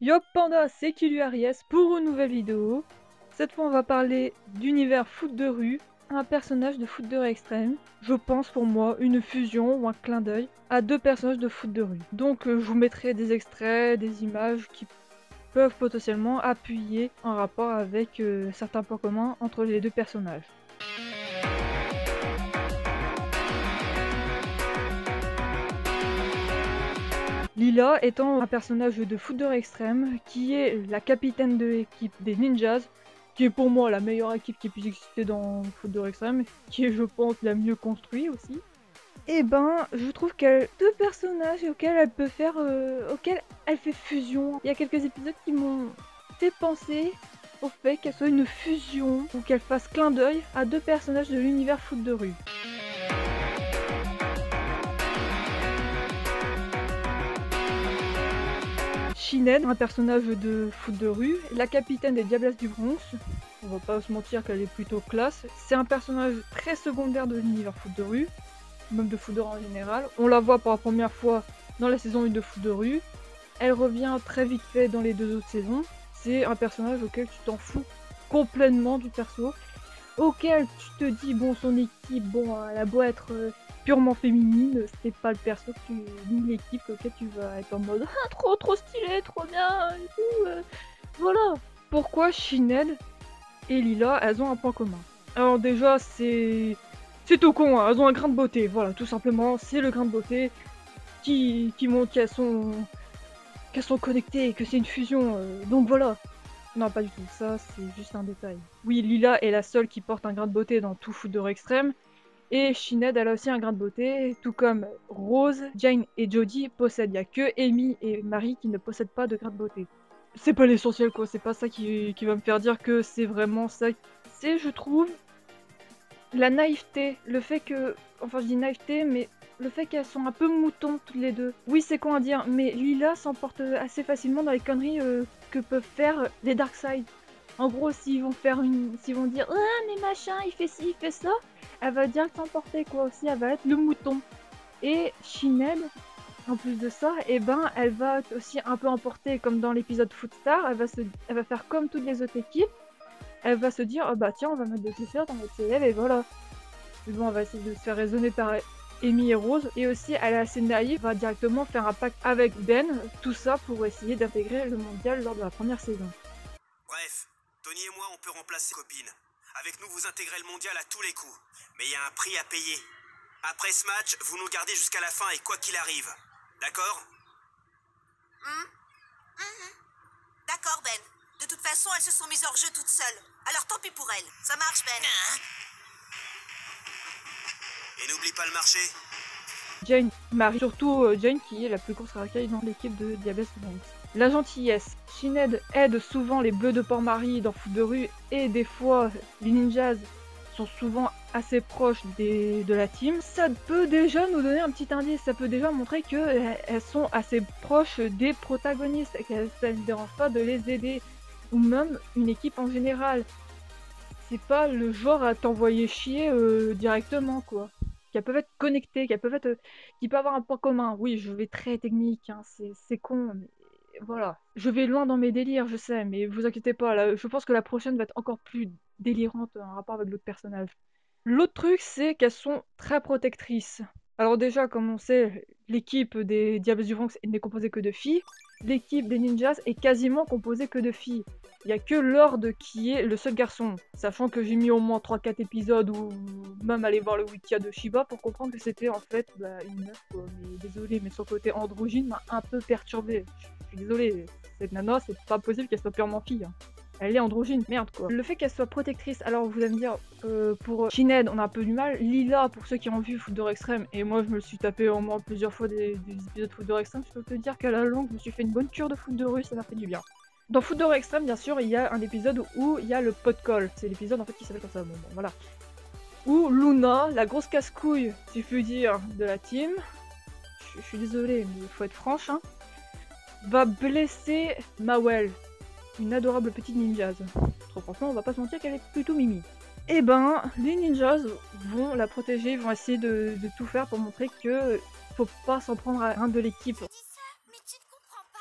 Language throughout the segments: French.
Yop Panda, c'est Kili Aries pour une nouvelle vidéo. Cette fois on va parler d'univers foot de rue, un personnage de foot de rue extrême. Je pense pour moi une fusion ou un clin d'œil à deux personnages de foot de rue. Donc je vous mettrai des extraits, des images qui peuvent potentiellement appuyer un rapport avec certains points communs entre les deux personnages. Lila étant un personnage de foot de rue extrême qui est la capitaine de l'équipe des Ninjas, qui est pour moi la meilleure équipe qui puisse exister dans foot de rue extrême, qui est je pense la mieux construite aussi. Et ben, je trouve qu'elle deux personnages auxquels elle peut faire, auxquels elle fait fusion. Il y a quelques épisodes qui m'ont fait penser au fait qu'elle soit une fusion ou qu'elle fasse clin d'œil à deux personnages de l'univers foot de rue. Shined, un personnage de foot de rue, la capitaine des Diablesses du Bronx. On va pas se mentir qu'elle est plutôt classe. C'est un personnage très secondaire de l'univers foot de rue, même de foot de rue en général. On la voit pour la première fois dans la saison 1 de foot de rue. Elle revient très vite fait dans les deux autres saisons. C'est un personnage auquel tu t'en fous complètement du perso, auquel tu te dis bon son équipe, bon elle a beau être purement féminine, c'est pas le perso que tu ni l'équipe auquel tu vas être en mode ah, trop stylé, trop bien et tout. Voilà. Pourquoi Shined et Lila, elles ont un point commun. Alors déjà c'est tout con, hein. Elles ont un grain de beauté, voilà, tout simplement, c'est le grain de beauté qui montre qu'elles sont connectées et que c'est une fusion, donc voilà. Non, pas du tout, ça c'est juste un détail. Oui, Lila est la seule qui porte un grain de beauté dans tout foot de rue extrême, et Shined elle a aussi un grain de beauté, tout comme Rose, Jane et Jodie possèdent. Il n'y a que Amy et Marie qui ne possèdent pas de grain de beauté. C'est pas l'essentiel quoi, c'est pas ça qui va me faire dire que c'est vraiment ça. C'est, je trouve, la naïveté, le fait que... Enfin je dis naïveté, mais le fait qu'elles sont un peu moutons toutes les deux. Oui c'est con à dire, mais Lila s'emporte assez facilement dans les conneries que peuvent faire les Darkseid. En gros, s'ils vont faire s'ils vont dire ah mais machin, il fait ci, il fait ça, elle va direct s'emporter quoi aussi, elle va être le mouton. Et Shined, en plus de ça, et ben elle va aussi un peu emporter comme dans l'épisode Footstar, elle va faire comme toutes les autres équipes, elle va se dire oh bah tiens on va mettre des t-shirts, on va mettre ses élèves et voilà. Mais bon, on va essayer de se faire raisonner par Amy et Rose. Et aussi, elle est assez naïve, va directement faire un pacte avec Ben. Tout ça pour essayer d'intégrer le mondial lors de la première saison. Bref, Tony et moi, on peut remplacer copine. Avec nous, vous intégrez le mondial à tous les coups. Mais il y a un prix à payer. Après ce match, vous nous gardez jusqu'à la fin et quoi qu'il arrive. D'accord? D'accord, Ben. De toute façon, elles se sont mises hors jeu toutes seules. Alors tant pis pour elles. Ça marche, Ben. Et n'oublie pas le marché. Jane, Marie, surtout Jane qui est la plus grosse racaille dans l'équipe de Diablesse Bronx. La gentillesse. Shined aide souvent les Bleus de Port-Marie dans foot de rue et des fois les Ninjas sont souvent assez proches de la team. Ça peut déjà nous donner un petit indice, ça peut déjà montrer qu'elles sont assez proches des protagonistes et que ça ne dérange pas de les aider, ou même une équipe en général. C'est pas le genre à t'envoyer chier directement quoi. Qu'elles peuvent être connectées, qu'elles peuvent être, qui peuvent avoir un point commun. Oui, je vais très technique, hein, c'est con, mais voilà. Je vais loin dans mes délires, je sais, mais vous inquiétez pas, là, je pense que la prochaine va être encore plus délirante en rapport avec l'autre personnage. L'autre truc, c'est qu'elles sont très protectrices. Alors déjà, comme on sait, l'équipe des Diables du Bronx n'est composée que de filles. L'équipe des Ninjas est quasiment composée que de filles. Il n'y a que Lord qui est le seul garçon. Sachant que j'ai mis au moins 3-4 épisodes ou même aller voir le wiki de Shiba pour comprendre que c'était en fait une meuf quoi. Mais désolé, mais son côté androgyne m'a un peu perturbé. Je suis désolée, cette nana, c'est pas possible qu'elle soit purement fille. Hein. Elle est androgyne, merde quoi. Le fait qu'elle soit protectrice, alors vous allez me dire, pour Shined, on a un peu du mal. Lila, pour ceux qui ont vu Foot de rue extrême, et moi je me le suis tapé au moins plusieurs fois des épisodes de Foot de rue extrême, je peux te dire qu'à la longue, je me suis fait une bonne cure de Foot de rue, ça m'a fait du bien. Dans Foot de rue extrême, bien sûr, il y a un épisode où il y a le pot de colle. C'est l'épisode en fait qui s'appelle comme ça, bon voilà. Où Luna, la grosse casse-couille, si je puis dire, de la team, je suis désolée, mais il faut être franche, hein, va blesser Mawel. Une adorable petite ninjas. Trop franchement, on va pas se mentir qu'elle est plutôt mimi. Et ben, les ninjas vont la protéger, vont essayer de tout faire pour montrer que faut pas s'en prendre à un de l'équipe. Tu dis ça, mais tu ne comprends pas.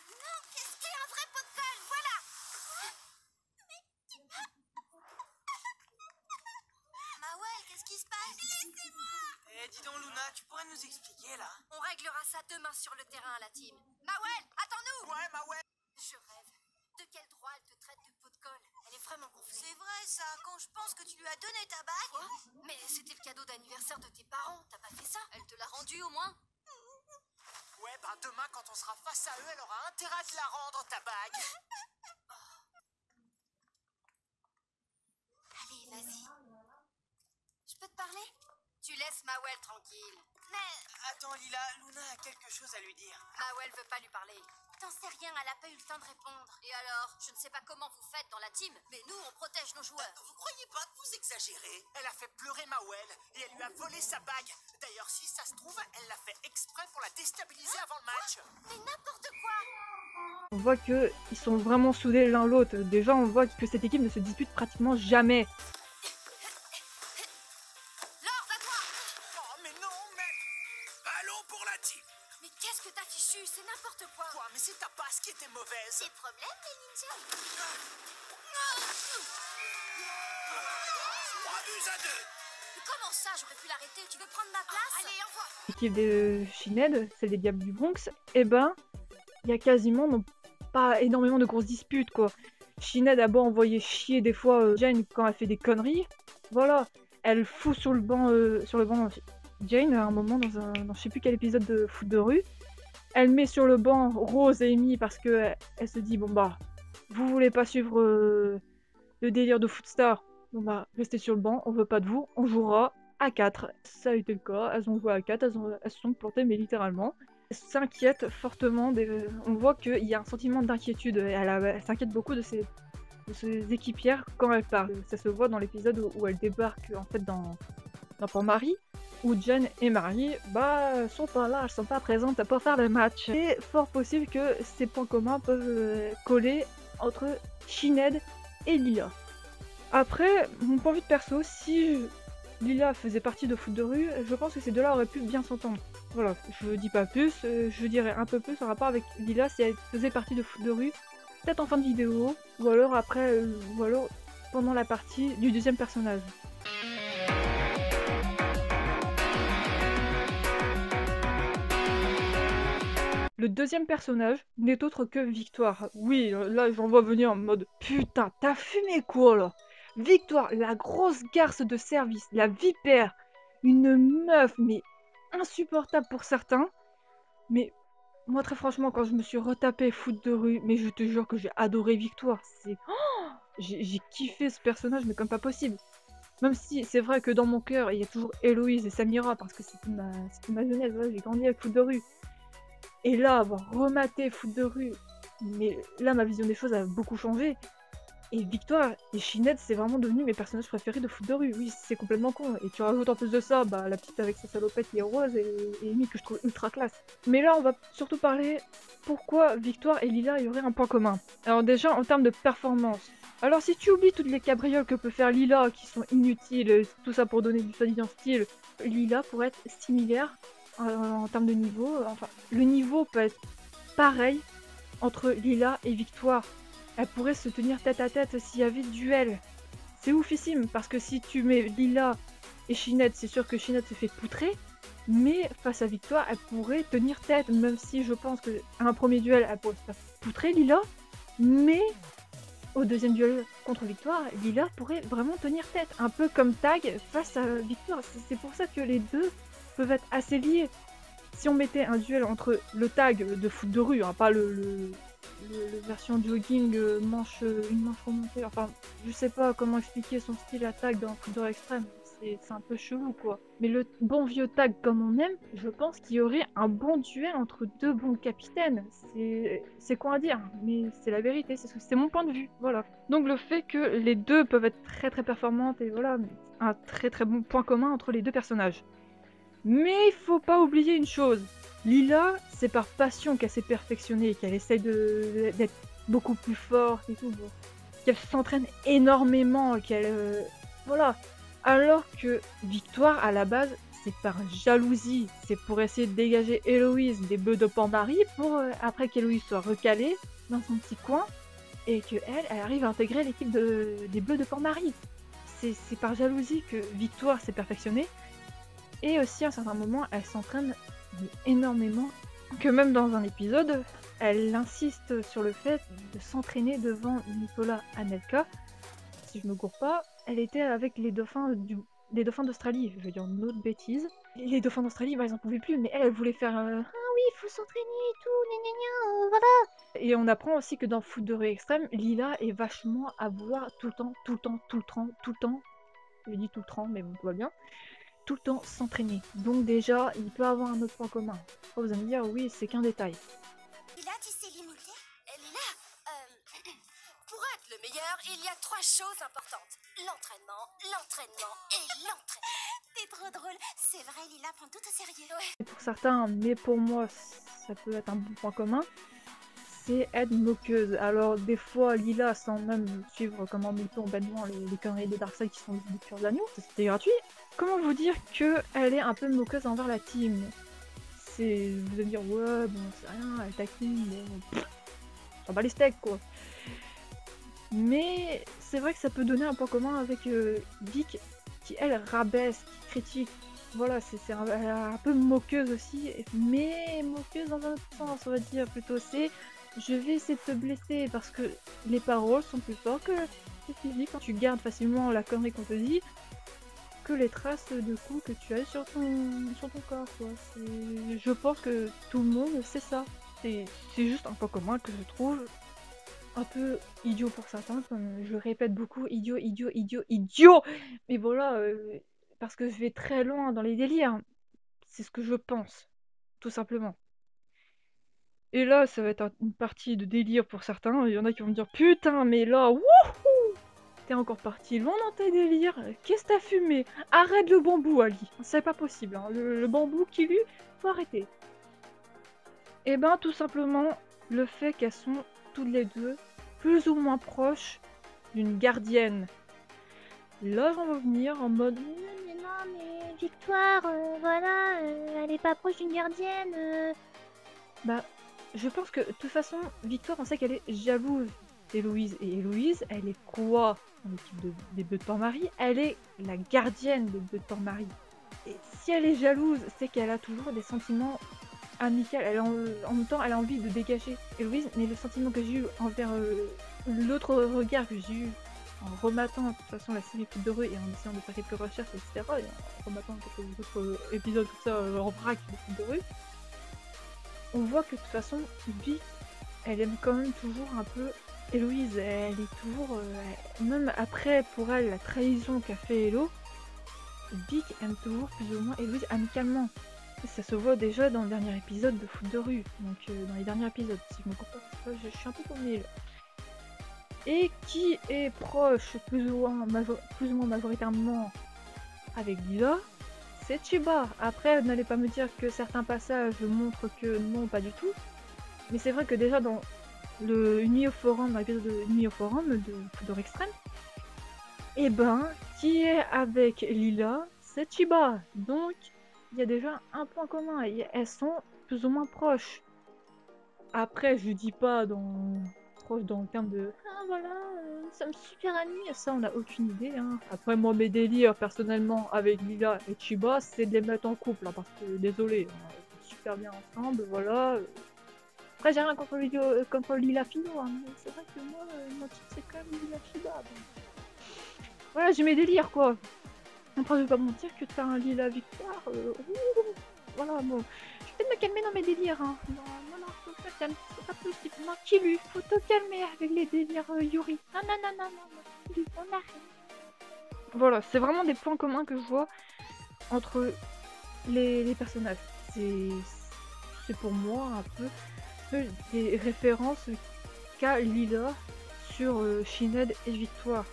Non, pourrais nous expliquer là? On réglera ça demain sur le terrain, la team. Mawel, attends-nous! Ouais, ma ouais. Je rêve. De quel droit elle te traite de pot de colle? Elle est vraiment gonflée. C'est vrai ça, quand je pense que tu lui as donné ta bague. Quoi? Mais c'était le cadeau d'anniversaire de tes parents. T'as pas fait ça? Elle te l'a rendu au moins? Ouais, ben demain, quand on sera face à eux, elle aura intérêt à te la rendre, ta bague. Allez, vas-y. Je peux te parler? Tu laisses Mawel tranquille. Mais Attends, Lila, Luna a quelque chose à lui dire. Mawel veut pas lui parler. T'en sais rien, elle a pas eu le temps de répondre. Et alors? Je ne sais pas comment vous faites dans la team, mais nous, on protège nos joueurs. Vous croyez pas que vous exagérez? Elle a fait pleurer Mawel et elle lui a volé sa bague. D'ailleurs, si ça se trouve, elle l'a fait exprès pour la déstabiliser avant le match. Mais n'importe quoi! On voit que ils sont vraiment soudés l'un l'autre. Déjà, on voit que cette équipe ne se dispute pratiquement jamais. Lord, à toi! Oh, mais non, mais... Ballon pour la team. Mais qu'est-ce que t'as fichu? C'est n'importe quoi! Quoi? Mais c'est ta passe qui était mauvaise. Des problèmes, les ninjas? 3 buts à 2. Mais comment ça? J'aurais pu l'arrêter. Tu veux prendre ma place? Allez, envoie! L'équipe de Shined, celle des Diables du Bronx, eh ben, il y a quasiment pas énormément de grosses disputes, quoi. Shined a beau envoyer chier des fois Jane quand elle fait des conneries, voilà, elle fout sur le banc Jane à un moment dans je sais plus quel épisode de foot de rue. Elle met sur le banc Rose et Amy parce que elle se dit bon bah vous voulez pas suivre le délire de Footstar, bon bah restez sur le banc, on veut pas de vous, on jouera à 4. Ça a été le cas, elles ont joué à 4, elles se sont plantées mais littéralement. Elles s'inquiètent fortement, on voit qu'il y a un sentiment d'inquiétude, elle s'inquiète beaucoup de ses équipières quand elle parle. Ça se voit dans l'épisode où elle débarque en fait dans Pont-Marie, où Jen et Marie sont pas là, elles sont pas présentes pour faire le match. C'est fort possible que ces points communs peuvent coller entre Shined et Lila. Après, mon point de vue de perso, si Lila faisait partie de foot de rue, je pense que ces deux-là auraient pu bien s'entendre. Voilà, je dis pas plus, je dirais un peu plus en rapport avec Lila si elle faisait partie de foot de rue, peut-être en fin de vidéo, ou alors après, ou alors pendant la partie du deuxième personnage. Le deuxième personnage n'est autre que Victoire. Oui, là j'en vois venir en mode putain, t'as fumé quoi là? Victoire, la grosse garce de service, la vipère, une meuf mais insupportable pour certains. Mais moi très franchement quand je me suis retapé foot de rue, mais je te jure que j'ai adoré Victoire. J'ai kiffé ce personnage mais comme pas possible. Même si c'est vrai que dans mon cœur il y a toujours Héloïse et Samira parce que c'était ma jeunesse, ouais, j'ai grandi avec foot de rue. Et là, avoir rematé foot de rue, mais là ma vision des choses a beaucoup changé. Et Victoire et Shined, c'est vraiment devenu mes personnages préférés de foot de rue. Oui, c'est complètement con. Et tu rajoutes en plus de ça, la petite avec sa salopette qui est rose et Amy que je trouve ultra classe. Mais là, on va surtout parler pourquoi Victoire et Lila y auraient un point commun. Alors déjà, en termes de performance. Alors si tu oublies toutes les cabrioles que peut faire Lila, qui sont inutiles, tout ça pour donner du soi-disant style, Lila pourrait être similaire en termes de niveau. Enfin, le niveau peut être pareil entre Lila et Victoire. Elle pourrait se tenir tête à tête s'il y avait duel. C'est oufissime, parce que si tu mets Lila et Shined, c'est sûr que Shined se fait poutrer, mais face à Victoire, elle pourrait tenir tête, même si je pense qu'à un premier duel, elle pourrait se faire poutrer, Lila, mais au deuxième duel contre Victoire, Lila pourrait vraiment tenir tête, un peu comme Tag face à Victoire. C'est pour ça que les deux peuvent être assez liés. Si on mettait un duel entre le Tag de foot de rue, hein, pas le version jogging, une manche remontée, enfin, je sais pas comment expliquer son style à Tag dans foot de rue extrême, c'est un peu chelou quoi. Mais le bon vieux Tag comme on aime, je pense qu'il y aurait un bon duel entre deux bons capitaines. C'est quoi à dire, mais c'est la vérité, c'est mon point de vue, voilà. Donc le fait que les deux peuvent être très très performantes et voilà, un très très bon point commun entre les deux personnages. Mais il faut pas oublier une chose. Lila, c'est par passion qu'elle s'est perfectionnée, qu'elle essaye d'être beaucoup plus forte et tout, bon. Qu'elle s'entraîne énormément, qu'elle... voilà. Alors que Victoire, à la base, c'est par jalousie. C'est pour essayer de dégager Héloïse des Bleus de Pont-Marie pour, après qu'Héloïse soit recalée dans son petit coin, et qu'elle arrive à intégrer l'équipe des Bleus de Pont-Marie. C'est par jalousie que Victoire s'est perfectionnée. Et aussi à un certain moment, elle s'entraîne énormément, que même dans un épisode, elle insiste sur le fait de s'entraîner devant Nicolas Anelka. Si je me gourre pas, elle était avec les dauphins d'Australie, je vais dire une autre bêtise. Les dauphins d'Australie, bah, ils en pouvaient plus, mais elle voulait faire ah oui, il faut s'entraîner et tout, gna gna gna, voilà. Et on apprend aussi que dans Foot de rue extrême, Lila est vachement à vouloir tout le temps, je dis tout le temps, mais bon, tout va bien, tout le temps s'entraîner. Donc déjà, il peut avoir un autre point commun. Oh, vous allez me dire, oui, c'est qu'un détail. Lila, tu sais limiter? Lila, pour être le meilleur, il y a 3 choses importantes. L'entraînement et l'entraînement. T'es trop drôle. C'est vrai, Lila prend tout au sérieux. Ouais. Pour certains, mais pour moi, ça peut être un bon point commun, c'est être moqueuse. Alors des fois, Lila, sans même suivre comme en mouton bêtement les conneries de Darkseid qui sont des purs agneaux, c'était gratuit. Comment vous dire qu'elle est un peu moqueuse envers la team? Vous allez me dire, ouais, bon, c'est rien, elle taquine, mais ça bat les steaks, quoi. Mais c'est vrai que ça peut donner un point commun avec Vic, qui elle rabaisse, qui critique. Voilà, c'est un peu moqueuse aussi, mais moqueuse dans un autre sens, on va dire. Plutôt c'est, je vais essayer de te blesser parce que les paroles sont plus fortes que le physique. Tu gardes facilement la connerie qu'on te dit que les traces de coups que tu as sur ton corps, quoi. Je pense que tout le monde sait ça. C'est juste un point commun que je trouve un peu idiot pour certains, comme je répète beaucoup, idiot. Mais voilà, parce que je vais très loin dans les délires. C'est ce que je pense, tout simplement. Et là, ça va être une partie de délire pour certains. Il y en a qui vont me dire, putain, mais là, wouhou! T'es encore parti loin dans tes délires. Qu'est-ce que t'as fumé? Arrête le bambou, Ali. C'est pas possible, hein. Le bambou qui lui, faut arrêter. Et ben, tout simplement, le fait qu'elles sont toutes les deux plus ou moins proches d'une gardienne. Là, j'en veux venir en mode mais non, mais Victoire, voilà, elle est pas proche d'une gardienne. Bah, je pense que de toute façon, Victoire, on sait qu'elle est jalouse d'Héloïse. Et Héloïse, elle est quoi dans l'équipe des Bœufs de Port-Marie? Elle est la gardienne des Bœufs de Port-Marie. Et si elle est jalouse, c'est qu'elle a toujours des sentiments amicaux. En même temps, elle a envie de dégager Héloïse, mais le sentiment que j'ai eu envers l'autre regard que j'ai eu en rematant de toute façon la série Foot de rue et en essayant de faire quelques recherches, etc. Et en rematant quelques autres épisodes, tout ça, en vrac de Foot de rue, on voit que de toute façon, Vic, elle aime quand même toujours un peu Héloïse. Elle est toujours, même après pour elle la trahison qu'a fait Hélo, Vic aime toujours plus ou moins Héloïse amicalement. Et ça se voit déjà dans le dernier épisode de Foot de rue, donc dans les derniers épisodes, si je me comprends pas, je suis un peu paumée là. Et qui est proche plus ou moins majoritairement avec Lila, c'est Chiba. Après, n'allez pas me dire que certains passages montrent que non, pas du tout. Mais c'est vrai que déjà dans le Nuit au Forum, dans l'épisode de Nuit au Forum de Foot de rue extrême, et ben, qui est avec Lila, c'est Chiba. Donc, il y a déjà un point commun. Elles sont plus ou moins proches. Après, je dis pas proche dans le terme de ah voilà, nous sommes super amis, ça on a aucune idée, hein. Après moi mes délires personnellement avec Lila et Chiba c'est de les mettre en couple, hein, parce que désolé, on est super bien ensemble, voilà. Après j'ai rien contre Lila Fino, hein, mais c'est vrai que moi mon type c'est quand même Lila Chiba. Donc... Voilà, j'ai mes délires quoi. Après je vais pas mentir que de faire un Lila Victoire, voilà bon. Je vais me calmer dans mes délires, hein. Non, faut te calmer, c'est pas possible. Non, Kilu, faut te calmer avec les délires Yuri. Non, Kilu, on arrête. Voilà, c'est vraiment des points communs que je vois entre les personnages. C'est pour moi un peu des références qu'a Lila sur Shined et Victoire.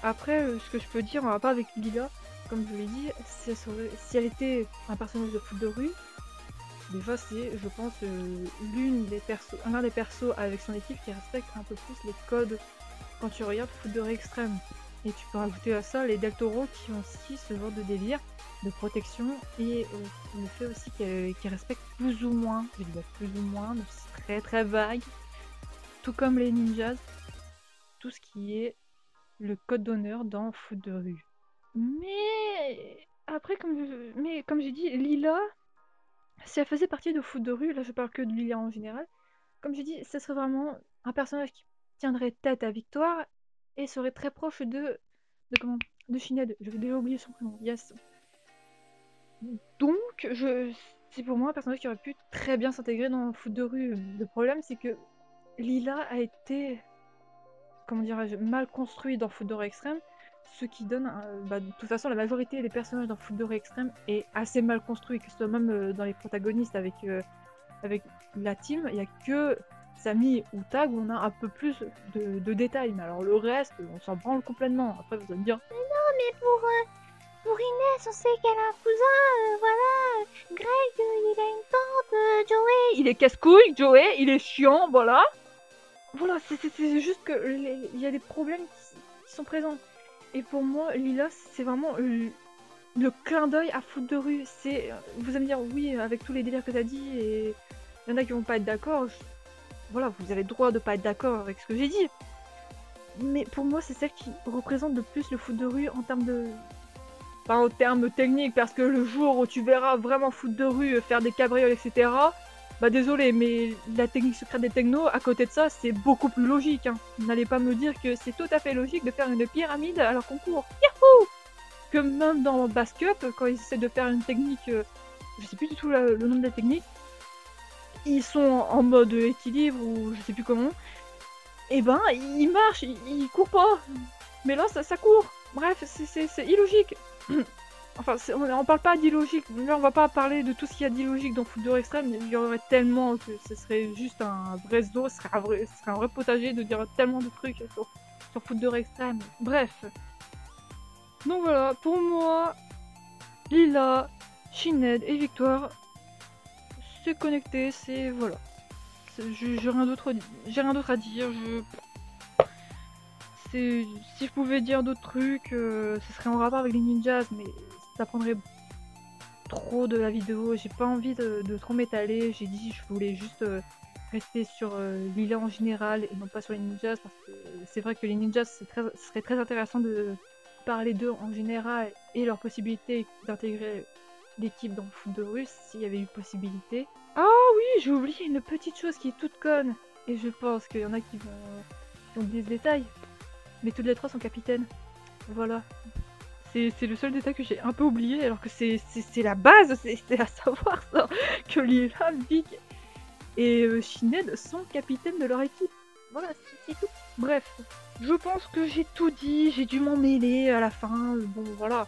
Après, ce que je peux dire, on va pas avec Lila, comme je l'ai dit, si elle était un personnage de Foot de rue, déjà c'est, je pense, l'un des persos avec son équipe qui respecte un peu plus les codes quand tu regardes Foot de rue extrême. Et tu peux rajouter à ça les Del Toro qui ont aussi ce genre de délire de protection et le fait aussi qu'ils respectent plus ou moins, je dis plus ou moins, mais c'est très très vague, tout comme les ninjas, tout ce qui est le code d'honneur dans Foot de rue. Mais Après, comme j'ai dit, Lila, si elle faisait partie de foot de rue, là je parle que de Lila en général, comme j'ai dit, ce serait vraiment un personnage qui tiendrait tête à Victoire et serait très proche de comment? De Shined. J'avais déjà oublié son prénom. Yes. Donc, c'est pour moi un personnage qui aurait pu très bien s'intégrer dans le foot de rue. Le problème, c'est que Lila a été, comment dirais-je, mal construit dans Foot de rue extrême, ce qui donne, de toute façon, la majorité des personnages dans Foot de rue extrême est assez mal construit, que ce soit même dans les protagonistes avec la team, il n'y a que Samy ou Tag où on a un peu plus de détails, mais alors le reste, on s'en branle complètement. Après, vous allez me dire, Mais pour Inès, on sait qu'elle a un cousin, voilà. Greg, il a une tante, Joey. il est casse-couille, Joey, il est chiant, voilà. Voilà, c'est juste que il y a des problèmes qui sont présents. Et pour moi, Lila, c'est vraiment le clin d'œil à Foot de rue. Vous allez me dire, oui, avec tous les délires que t'as dit, et il y en a qui vont pas être d'accord. Voilà, vous avez le droit de pas être d'accord avec ce que j'ai dit. Mais pour moi, c'est celle qui représente le plus le foot de rue en termes de... Enfin, en termes techniques, parce que le jour où tu verras vraiment foot de rue faire des cabrioles, etc., bah désolé, mais la technique secrète des technos, à côté de ça, c'est beaucoup plus logique. Hein. N'allez pas me dire que c'est tout à fait logique de faire une pyramide à leur concours. Yahoo! Que même dans Bass Cup, quand ils essaient de faire une technique, je sais plus du tout le nom de la technique, ils sont en mode équilibre ou je sais plus comment, et ben ils marchent, ils courent pas. Mais là ça court. Bref, c'est illogique. Enfin, on parle pas d'illogique. Là, on va pas parler de tout ce qu'il y a d'illogique dans Foot de rue extrême. Il y aurait tellement que ce serait juste un vrai zoo, ce serait un vrai potager de dire tellement de trucs sur Foot de rue extrême. Bref. Donc voilà, pour moi, Lila, Shined et Victoire, c'est connecté, c'est... voilà. J'ai rien d'autre à dire, si je pouvais dire d'autres trucs, ce serait en rapport avec les ninjas, mais ça prendrait trop de la vidéo, j'ai pas envie de trop m'étaler, j'ai dit je voulais juste rester sur Lila en général et non pas sur les ninjas, parce que c'est vrai que les ninjas, ce serait très intéressant de parler d'eux en général et leur possibilité d'intégrer l'équipe dans le foot de rue s'il y avait eu possibilité. Ah oui, j'ai oublié une petite chose qui est toute conne, et je pense qu'il y en a qui vont oublier ce détail. Mais toutes les trois sont capitaines. Voilà. C'est le seul détail que j'ai un peu oublié, alors que c'est la base, c'est à savoir ça, que Lila, Vic et Shined sont capitaines de leur équipe. Voilà, c'est tout. Bref, je pense que j'ai tout dit, j'ai dû m'en mêler à la fin, bon voilà.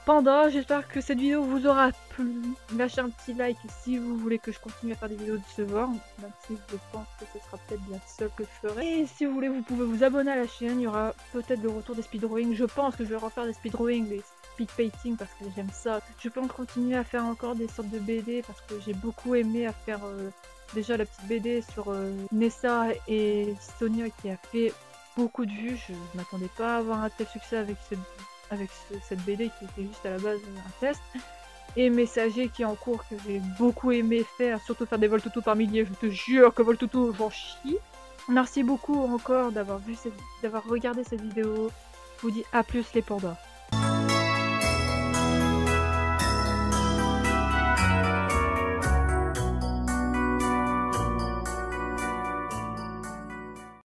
Panda, j'espère que cette vidéo vous aura plu. Lâchez un petit like si vous voulez que je continue à faire des vidéos de ce genre, même si je pense que ce sera peut-être la seule que je ferai. Et si vous voulez, vous pouvez vous abonner à la chaîne, il y aura peut-être le retour des speedrowing. Je pense que je vais refaire des speedrowing, des speed painting parce que j'aime ça. Je peux continuer à faire encore des sortes de BD parce que j'ai beaucoup aimé à faire déjà la petite BD sur Nessa et Sonia qui a fait beaucoup de vues. Je m'attendais pas à avoir un tel succès avec cette BD qui était juste à la base un test, et Messager qui est en cours, que j'ai beaucoup aimé faire, surtout faire des Voltutu par milliers, je te jure que Voltutu j'en chie. Merci beaucoup encore d'avoir regardé cette vidéo, je vous dis à plus les pandas.